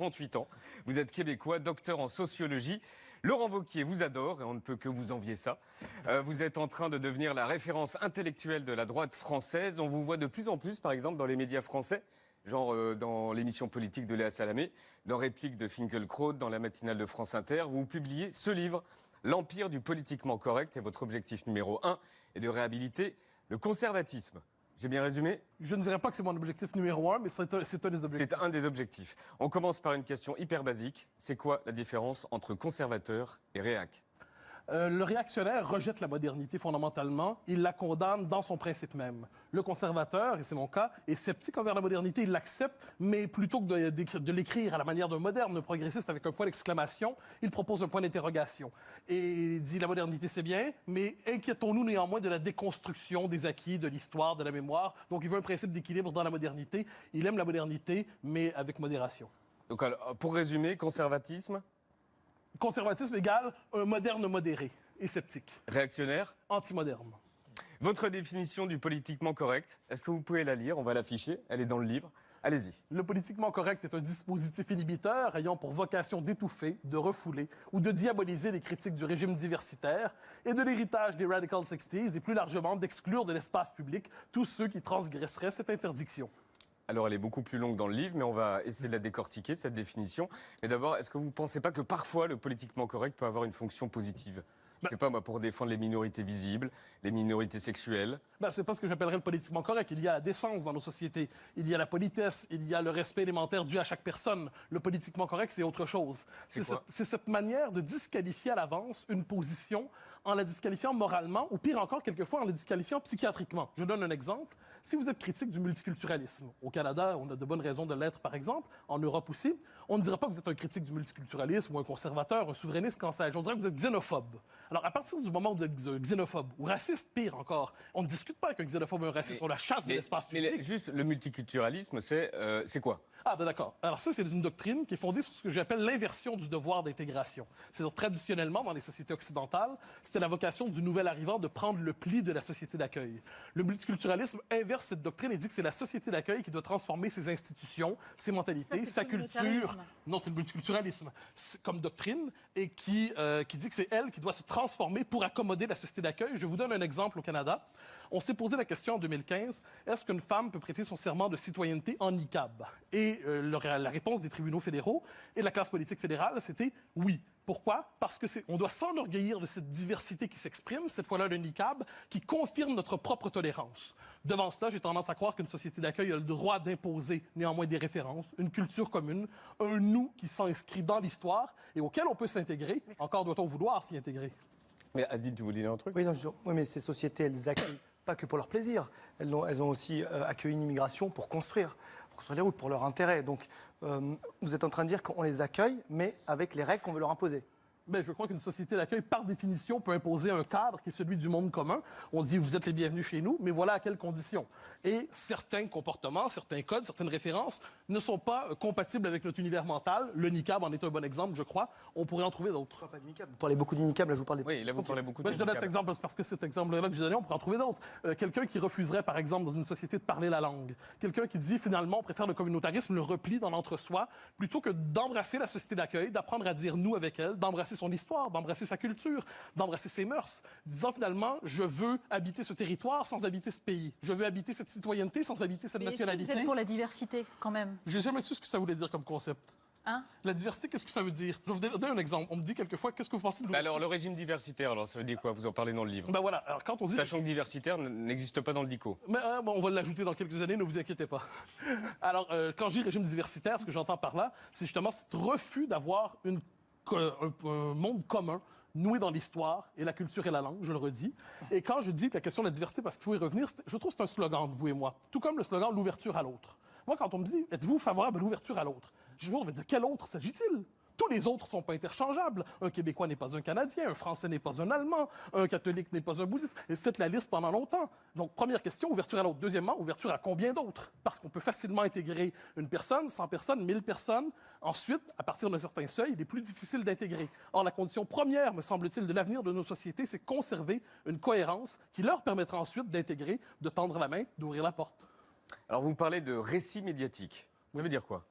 38 ans. Vous êtes québécois, docteur en sociologie. Laurent Wauquiez vous adore et on ne peut que vous envier ça. Vous êtes en train de devenir la référence intellectuelle de la droite française. On vous voit de plus en plus, par exemple, dans les médias français, genre dans l'émission politique de Léa Salamé, dans Réplique de Finkielkraut, dans la matinale de France Inter. Vous publiez ce livre, L'Empire du politiquement correct, et votre objectif numéro 1 est de réhabiliter le conservatisme. J'ai bien résumé? Je ne dirais pas que c'est mon objectif numéro 1, mais c'est un des objectifs. C'est un des objectifs. On commence par une question hyper basique. C'est quoi la différence entre conservateur et réac? Le réactionnaire rejette la modernité fondamentalement. Il la condamne dans son principe même. Le conservateur, et c'est mon cas, est sceptique envers la modernité. Il l'accepte, mais plutôt que de l'écrire à la manière d'un moderne progressiste avec un point d'exclamation, il propose un point d'interrogation. Et il dit la modernité c'est bien, mais inquiétons-nous néanmoins de la déconstruction des acquis, de l'histoire, de la mémoire. Donc il veut un principe d'équilibre dans la modernité. Il aime la modernité, mais avec modération. Donc, alors, pour résumer, conservatisme? Conservatisme égale un moderne modéré et sceptique. Réactionnaire? Anti-moderne. Votre définition du politiquement correct, est-ce que vous pouvez la lire? On va l'afficher, elle est dans le livre. Allez-y. Le politiquement correct est un dispositif inhibiteur ayant pour vocation d'étouffer, de refouler ou de diaboliser les critiques du régime diversitaire et de l'héritage des Radical 60s et plus largement d'exclure de l'espace public tous ceux qui transgresseraient cette interdiction. Alors, elle est beaucoup plus longue dans le livre, mais on va essayer de la décortiquer, cette définition. Mais d'abord, est-ce que vous ne pensez pas que parfois, le politiquement correct peut avoir une fonction positive? Je ne sais pas, moi, pour défendre les minorités visibles, les minorités sexuelles. C'est pas ce que j'appellerais le politiquement correct. Il y a la décence dans nos sociétés, il y a la politesse, il y a le respect élémentaire dû à chaque personne. Le politiquement correct, c'est autre chose. C'est cette manière de disqualifier à l'avance une position en la disqualifiant moralement, ou pire encore, quelquefois, en la disqualifiant psychiatriquement. Je donne un exemple. Si vous êtes critique du multiculturalisme, au Canada, on a de bonnes raisons de l'être, par exemple, en Europe aussi, on ne dira pas que vous êtes un critique du multiculturalisme ou un conservateur, un souverainiste, quand ça, on dirait que vous êtes xénophobe. Alors, à partir du moment où vous êtes xénophobe, ou raciste, pire encore, on ne discute pas qu'un xénophobe ou un raciste, on la chasse de l'espace public. Mais juste, le multiculturalisme, c'est quoi? D'accord. Alors ça, c'est une doctrine qui est fondée sur ce que j'appelle l'inversion du devoir d'intégration. C'est-à-dire, traditionnellement, dans les sociétés occidentales, c'était la vocation du nouvel arrivant de prendre le pli de la société d'accueil. Le multiculturalisme inverse cette doctrine et dit que c'est la société d'accueil qui doit transformer ses institutions, ses mentalités, sa culture. Non, c'est le multiculturalisme comme doctrine et qui dit que c'est elle qui doit se transformer pour accommoder la société d'accueil. Je vous donne un exemple au Canada. On s'est posé la question en 2015, est-ce qu'une femme peut prêter son serment de citoyenneté en niqab? Et la réponse des tribunaux fédéraux et de la classe politique fédérale, c'était oui. Pourquoi? Parce que on doit s'enorgueillir de cette diversité qui s'exprime, cette fois-là le niqab, qui confirme notre propre tolérance. Devant cela, j'ai tendance à croire qu'une société d'accueil a le droit d'imposer néanmoins des références, une culture commune, un nous qui s'inscrit dans l'histoire et auquel on peut s'intégrer. Encore doit-on vouloir s'y intégrer. Mais Asdine, tu voulais dire un truc? Oui, mais ces sociétés, elles accueillent pas que pour leur plaisir. Elles ont aussi accueilli une immigration pour construire les routes, pour leur intérêt. Donc, vous êtes en train de dire qu'on les accueille, mais avec les règles qu'on veut leur imposer. Je crois qu'une société d'accueil, par définition, peut imposer un cadre qui est celui du monde commun. On dit, vous êtes les bienvenus chez nous, mais voilà à quelles conditions. Et certains comportements, certains codes, certaines références ne sont pas compatibles avec notre univers mental. Le niqab en est un bon exemple, je crois. On pourrait en trouver d'autres. Pas du niqab. Vous parlez beaucoup du niqab, là je vous parle des... Oui, là vous parlez beaucoup du niqab. Je donne cet exemple parce que cet exemple-là que j'ai donné, on pourrait en trouver d'autres. Quelqu'un qui refuserait, par exemple, dans une société de parler la langue. Quelqu'un qui dit, finalement, on préfère le communautarisme, le repli dans l'entre-soi, plutôt que d'embrasser la société d'accueil, d'apprendre à dire nous avec elle, d'embrasser son histoire, d'embrasser sa culture, d'embrasser ses mœurs, disant finalement, je veux habiter ce territoire sans habiter ce pays. Je veux habiter cette citoyenneté sans habiter cette nationalité. Vous êtes pour la diversité, quand même? J'ai jamais su ce que ça voulait dire comme concept. Hein? La diversité, qu'est-ce que ça veut dire? Je vais vous donner un exemple. On me dit quelquefois, qu'est-ce que vous pensez de l'ouverture? Alors, le régime diversitaire, alors ça veut dire quoi? Vous en parlez dans le livre. Voilà. Alors, quand on dit... Sachant que diversitaire n'existe pas dans le DICO. Mais on va l'ajouter dans quelques années, ne vous inquiétez pas. Alors, quand je dis régime diversitaire, ce que j'entends par là, c'est justement ce refus d'avoir un monde commun noué dans l'histoire et la culture et la langue, je le redis. Et quand je dis que la question de la diversité, parce qu'il faut y revenir, je trouve que c'est un slogan de vous et moi. Tout comme le slogan de l'ouverture à l'autre. Moi, quand on me dit, êtes-vous favorable à l'ouverture à l'autre? Je dis, mais de quel autre s'agit-il? Tous les autres ne sont pas interchangeables. Un Québécois n'est pas un Canadien, un Français n'est pas un Allemand, un catholique n'est pas un bouddhiste. Et faites la liste pendant longtemps. Donc, première question, ouverture à l'autre. Deuxièmement, ouverture à combien d'autres? Parce qu'on peut facilement intégrer une personne, 100 personnes, 1000 personnes. Ensuite, à partir d'un certain seuil, il est plus difficile d'intégrer. Or, la condition première, me semble-t-il, de l'avenir de nos sociétés, c'est conserver une cohérence qui leur permettra ensuite d'intégrer, de tendre la main, d'ouvrir la porte. Alors, vous parlez de récit médiatique. Ça veut dire quoi?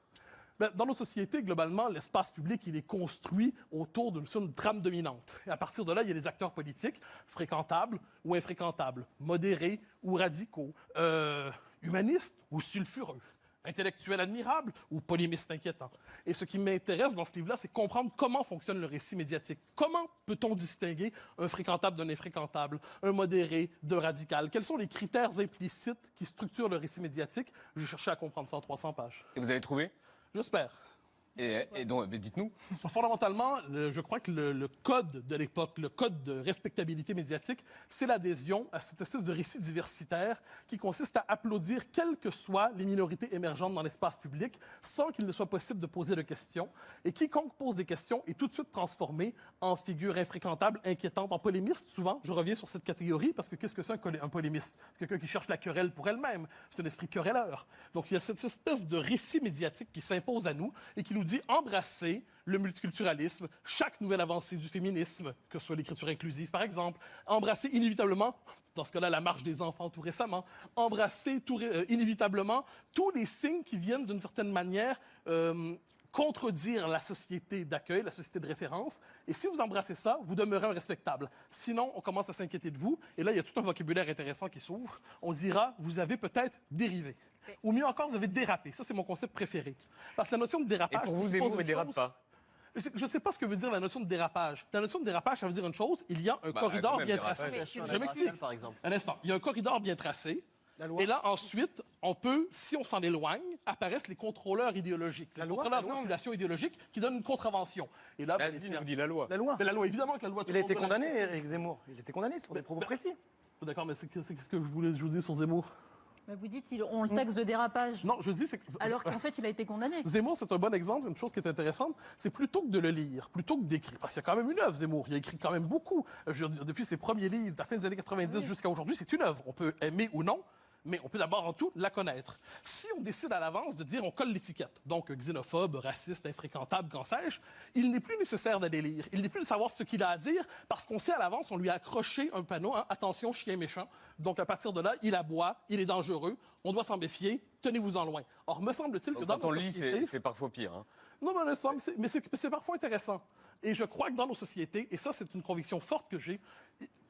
Ben, dans nos sociétés, globalement, l'espace public, il est construit autour d'une trame dominante. Et à partir de là, il y a des acteurs politiques fréquentables ou infréquentables, modérés ou radicaux, humanistes ou sulfureux, intellectuels admirables ou polémistes inquiétants. Et ce qui m'intéresse dans ce livre-là, c'est comprendre comment fonctionne le récit médiatique. Comment peut-on distinguer un fréquentable d'un infréquentable, un modéré d'un radical? Quels sont les critères implicites qui structurent le récit médiatique? Je cherchais à comprendre ça en 300 pages. Et vous avez trouvé? J'espère. Et donc, mais dites-nous. Fondamentalement, je crois que le code de l'époque, le code de respectabilité médiatique, c'est l'adhésion à cette espèce de récit diversitaire qui consiste à applaudir quelles que soient les minorités émergentes dans l'espace public sans qu'il ne soit possible de poser de questions. Et quiconque pose des questions est tout de suite transformé en figure infréquentable, inquiétante, en polémiste. Souvent, je reviens sur cette catégorie parce que qu'est-ce que c'est un polémiste? C'est quelqu'un qui cherche la querelle pour elle-même. C'est un esprit querelleur. Donc, il y a cette espèce de récit médiatique qui s'impose à nous et qui nous dit embrasser le multiculturalisme, chaque nouvelle avancée du féminisme, que ce soit l'écriture inclusive, par exemple, embrasser inévitablement, dans ce cas-là, la marche des enfants tout récemment, embrasser inévitablement tous les signes qui viennent, d'une certaine manière, contredire la société d'accueil, la société de référence. Et si vous embrassez ça, vous demeurez un respectable. Sinon, on commence à s'inquiéter de vous. Et là, il y a tout un vocabulaire intéressant qui s'ouvre. On dira, vous avez peut-être dérivé. Ou mieux encore, vous avez dérapé. Ça, c'est mon concept préféré. Parce que la notion de dérapage... Et pour vous, Zemmour ne dérape pas? Je ne sais pas ce que veut dire la notion de dérapage. La notion de dérapage, ça veut dire une chose. Il y a un corridor bien tracé. Je m'explique. Par exemple. Un instant. Il y a un corridor bien tracé. Et là, ensuite, on peut, si on s'en éloigne, apparaissent les contrôleurs idéologiques, les contrôleurs de circulation idéologique qui donnent une contravention. Et là, vous dit la loi. La loi. Mais la loi, évidemment que la loi... Il a été condamné, Éric Zemmour. Il a été condamné sur des propos précis. D'accord, mais c'est ce que je voulais vous dire sur Zemmour. Mais vous dites qu'ils ont le texte de dérapage. Non, je dis c'est que... Alors qu'en fait, il a été condamné. Zemmour, c'est un bon exemple. Une chose qui est intéressante, c'est plutôt que de le lire, plutôt que d'écrire. Parce qu'il y a quand même une œuvre, Zemmour. Il a écrit quand même beaucoup. Je veux dire, depuis ses premiers livres, de la fin des années 90 jusqu'à aujourd'hui, c'est une œuvre. On peut aimer ou non, mais on peut d'abord en tout la connaître. Si on décide à l'avance de dire on colle l'étiquette, donc xénophobe, raciste, infréquentable, qu'en sais-je, il n'est plus nécessaire d'aller lire. Il n'est plus de savoir ce qu'il a à dire parce qu'on sait à l'avance, on lui a accroché un panneau, hein, attention, chien méchant. Donc à partir de là, il aboie, il est dangereux, on doit s'en méfier, tenez-vous-en loin. Or, me semble-t-il que dans nos sociétés... Quand on lit, c'est parfois pire. Hein. Non, mais c'est parfois intéressant. Et je crois que dans nos sociétés, et ça c'est une conviction forte que j'ai,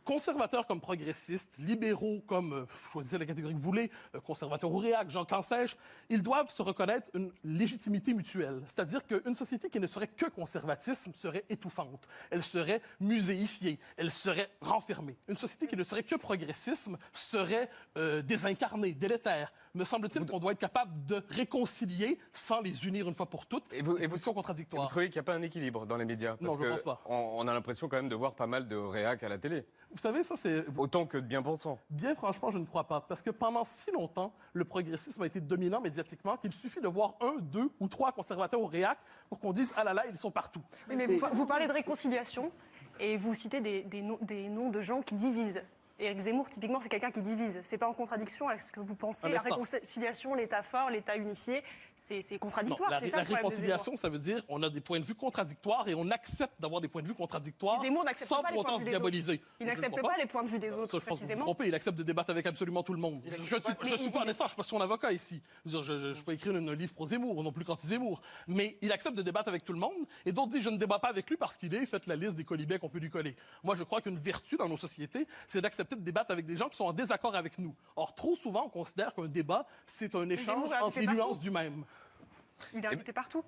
conservateurs comme progressistes, libéraux comme, choisissez la catégorie que vous voulez, conservateurs ou réacs, Jean Cansèche, ils doivent se reconnaître une légitimité mutuelle. C'est-à-dire qu'une société qui ne serait que conservatisme serait étouffante. Elle serait muséifiée. Elle serait renfermée. Une société qui ne serait que progressisme serait désincarnée, délétère. Me semble-t-il qu'on doit être capable de réconcilier sans les unir une fois pour toutes. Et vous sont contradictoires. Vous trouvez qu'il n'y a pas un équilibre dans les médias? Non, je ne pense pas. On a l'impression quand même de voir pas mal de réacs à la télé. Vous savez, ça c'est... Autant que de bien-pensants. Bien franchement, je ne crois pas. Parce que pendant si longtemps, le progressisme a été dominant médiatiquement qu'il suffit de voir 1, 2 ou 3 conservateurs au réac pour qu'on dise « Ah là là, ils sont partout ». Mais vous parlez de réconciliation et vous citez des noms de gens qui divisent. Éric Zemmour, typiquement, c'est quelqu'un qui divise. C'est pas en contradiction avec ce que vous pensez. La réconciliation, l'État fort, l'État unifié, c'est contradictoire. Non, la réconciliation, ça veut dire on a des points de vue contradictoires et on accepte d'avoir des points de vue contradictoires sans pour autant se diaboliser. Il n'accepte pas les points de vue des autres, ça, je pense que vous vous trompez. Il accepte de débattre avec absolument tout le monde. Je suis pas un instant, je suis pas son avocat ici. Je ne peux pas écrire un livre pro Zemmour, non plus qu'anti-Zemmour. Mais il accepte de débattre avec tout le monde et d'autres disent je ne débat pas avec lui parce qu'il est, faites la liste des colibets qu'on peut lui coller. Moi, je crois qu'une vertu dans nos sociétés, c'est d'accepter de débattre avec des gens qui sont en désaccord avec nous. Or, trop souvent, on considère qu'un débat, c'est un échange entre les nuances du même. Il est invité partout.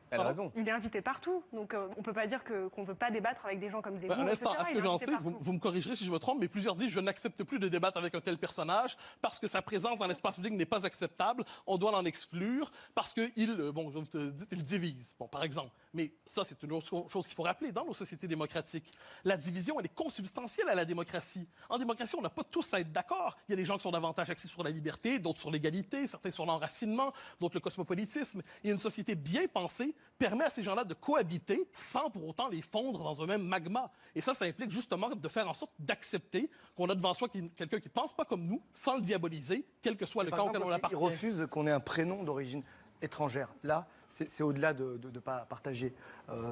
Elle a raison. Il est invité partout. Donc, on ne peut pas dire qu'on ne veut pas débattre avec des gens comme Zemmour. Un instant, à ce que j'en sais, vous me corrigerez si je me trompe, mais plusieurs disent je n'accepte plus de débattre avec un tel personnage parce que sa présence dans l'espace public n'est pas acceptable. On doit l'en exclure parce qu'il, bon, je vous dis, il divise, bon, par exemple. Mais ça, c'est une autre chose qu'il faut rappeler dans nos sociétés démocratiques. La division, elle est consubstantielle à la démocratie. En démocratie, on n'a pas tous à être d'accord. Il y a des gens qui sont davantage axés sur la liberté, d'autres sur l'égalité, certains sur l'enracinement, d'autres le cosmopolitisme. Et une société bien pensée permet à ces gens-là de cohabiter sans pour autant les fondre dans un même magma. Et ça implique justement de faire en sorte d'accepter qu'on a devant soi quelqu'un qui ne pense pas comme nous, sans le diaboliser, quel que soit le camp auquel on appartient. Il refuse qu'on ait un prénom d'origine étrangère. Là, c'est au-delà de ne pas partager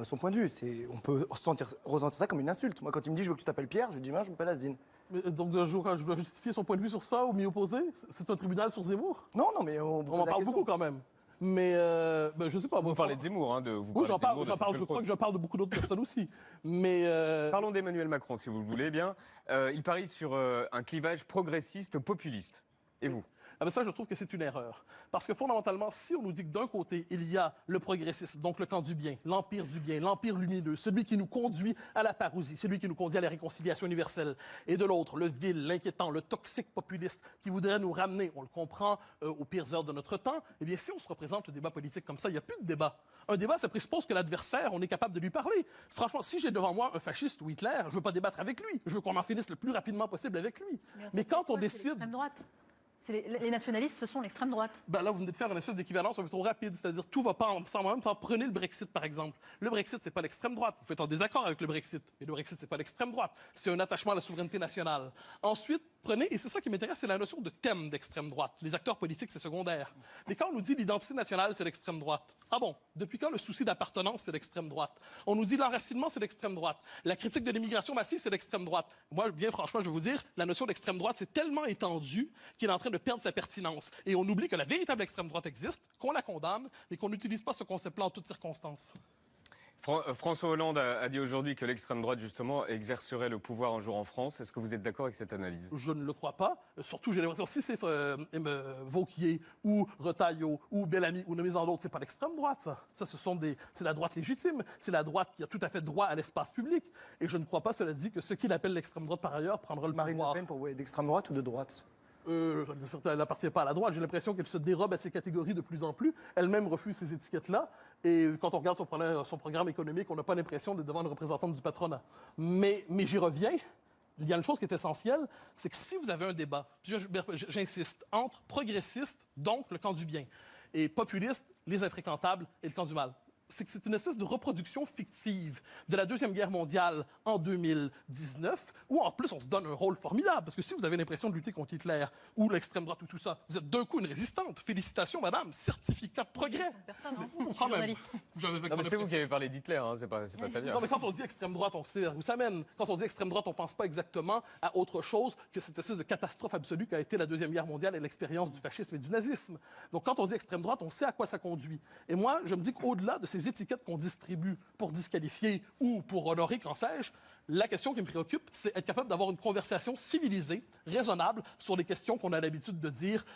son point de vue. On peut ressentir ça comme une insulte. Moi, quand il me dit « je veux que tu t'appelles Pierre », je lui dis « je m'appelle Asdine ». Donc, je dois justifier son point de vue sur ça ou m'y opposer? C'est un tribunal sur Zemmour? Non, mais... On en parle beaucoup quand même. Mais je sais pas. Vous parlez de Zemmour, hein, Oui, j'en parle. Je crois que je parle de beaucoup d'autres personnes aussi. Mais parlons d'Emmanuel Macron, si vous le voulez bien. Il parie sur un clivage progressiste-populiste. Et vous? Ah ben ça, je trouve que c'est une erreur. Parce que fondamentalement, si on nous dit que d'un côté, il y a le progressisme, donc le camp du bien, l'empire lumineux, celui qui nous conduit à la parousie, celui qui nous conduit à la réconciliation universelle, et de l'autre, le vil, l'inquiétant, le toxique populiste qui voudrait nous ramener, on le comprend, aux pires heures de notre temps, eh bien, si on se représente le débat politique comme ça, il n'y a plus de débat. Un débat, ça présuppose que l'adversaire, on est capable de lui parler. Franchement, si j'ai devant moi un fasciste ou Hitler, je ne veux pas débattre avec lui. Je veux qu'on en finisse le plus rapidement possible avec lui. Mais quand on décide... L'extrême droite. Les nationalistes, ce sont l'extrême droite. Ben là, vous venez de faire une espèce d'équivalence un peu trop rapide, c'est-à-dire tout va pas ensemble en même temps. Prenez le Brexit, par exemple. Le Brexit, c'est pas l'extrême droite. Vous faites en désaccord avec le Brexit. Mais le Brexit, c'est pas l'extrême droite. C'est un attachement à la souveraineté nationale. Ensuite, prenez, et c'est ça qui m'intéresse, c'est la notion de thème d'extrême droite. Les acteurs politiques, c'est secondaire. Mais quand on nous dit l'identité nationale, c'est l'extrême droite. Ah bon? Depuis quand le souci d'appartenance, c'est l'extrême droite? On nous dit l'enracinement, c'est l'extrême droite. La critique de l'immigration massive, c'est l'extrême droite. Moi, bien franchement, je vais vous dire, la notion d'extrême droite, c'est tellement étendue qu'il est en train de perdre sa pertinence. Et on oublie que la véritable extrême droite existe, qu'on la condamne, mais qu'on n'utilise pas ce concept-là en toutes circonstances. François Hollande a dit aujourd'hui que l'extrême droite, justement, exercerait le pouvoir un jour en France. Est-ce que vous êtes d'accord avec cette analyse? Je ne le crois pas. Surtout, j'ai l'impression, si c'est Vauquier ou Retailleau ou Bellamy ou nommez-en d'autres, c'est pas l'extrême droite, ça. C'est la droite légitime. C'est la droite qui a tout à fait droit à l'espace public. Et je ne crois pas, cela dit, que ce qu'il appelle l'extrême droite, par ailleurs, prendra le pouvoir. Marine Le Pen, pour vous, est d'extrême droite ou de droite? Elle n'appartient pas à la droite. J'ai l'impression qu'elle se dérobe à ces catégories de plus en plus. Elle-même refuse ces étiquettes-là. Et quand on regarde son programme économique, on n'a pas l'impression d'être devant une représentante du patronat. Mais j'y reviens. Il y a une chose qui est essentielle, c'est que si vous avez un débat, j'insiste, entre progressistes, donc le camp du bien, et populistes, les infréquentables et le camp du mal, c'est que c'est une espèce de reproduction fictive de la Deuxième Guerre mondiale en 2019, où en plus on se donne un rôle formidable, parce que si vous avez l'impression de lutter contre Hitler ou l'extrême droite ou tout ça, vous êtes d'un coup une résistante. Félicitations, madame, certificat de progrès. Personne, hein, Quand même. journaliste. Non, mais c'est vous qui avez parlé d'Hitler, hein, c'est pas ça bien. Non, mais quand on dit extrême droite, on sait où ça mène. Quand on dit extrême droite, on pense pas exactement à autre chose que cette espèce de catastrophe absolue qu'a été la Deuxième Guerre mondiale et l'expérience du fascisme et du nazisme. Donc quand on dit extrême droite, on sait à quoi ça conduit. Et moi, je me dis qu'au-delà de ces étiquettes qu'on distribue pour disqualifier ou pour honorer, qu'en sais-je, la question qui me préoccupe, c'est être capable d'avoir une conversation civilisée, raisonnable, sur les questions qu'on a l'habitude de dire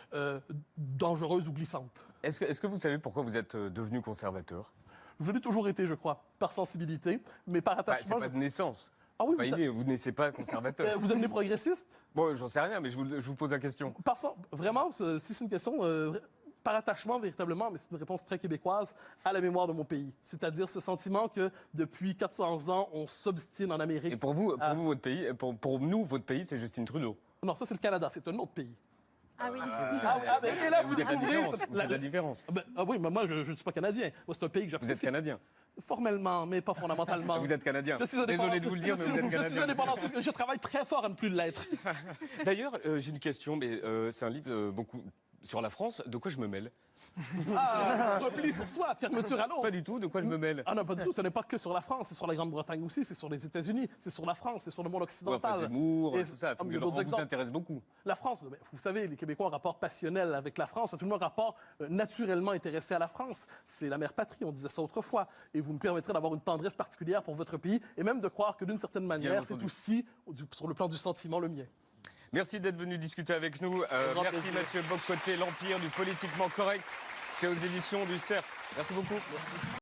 dangereuses ou glissantes. Est-ce que vous savez pourquoi vous êtes devenu conservateur? Je l'ai toujours été, je crois, par sensibilité, mais par attachement... C'est pas de naissance. Ah oui, vous ne naissez pas conservateur. vous aimez les progressistes? Bon, j'en sais rien, mais je vous pose la question. Vraiment, si c'est une question... par attachement, véritablement, mais c'est une réponse très québécoise, à la mémoire de mon pays. C'est-à-dire ce sentiment que, depuis 400 ans, on s'obstine en Amérique. Et pour vous, votre pays, pour nous, votre pays, c'est Justin Trudeau. Non, ça, c'est le Canada, c'est un autre pays. Ah oui. Et là, vous découvrez... la différence. Oui, mais moi, je ne suis pas Canadien. Moi, c'est un pays que j'apprécie. Vous êtes Canadien. Formellement, mais pas fondamentalement. Vous êtes Canadien. Désolé de vous le dire, mais vous êtes Canadien. Je suis indépendantiste, je travaille très fort à ne plus l'être. D'ailleurs, j'ai une question, mais c'est un livre beaucoup sur la France. De quoi je me mêle? Repli sur soi, fermeture à l'autre. Pas du tout, de quoi je me mêle? Ah non, pas du tout, ce n'est pas que sur la France, c'est sur la Grande-Bretagne aussi, c'est sur les États-Unis, c'est sur la France, c'est sur le monde occidental. Après Zemmour, Et tout ça, il y a on d'autres vous intéresse beaucoup. La France, vous savez, les Québécois ont un rapport passionnel avec la France, tout le monde rapport naturellement intéressé à la France. C'est la mère patrie, on disait ça autrefois. Et vous me permettrez d'avoir une tendresse particulière pour votre pays, et même de croire que d'une certaine manière, c'est aussi, sur le plan du sentiment, le mien. Merci d'être venu discuter avec nous. Merci Mathieu Bock-Côté, l'Empire du politiquement correct. C'est aux éditions du Cercle. Merci beaucoup. Merci.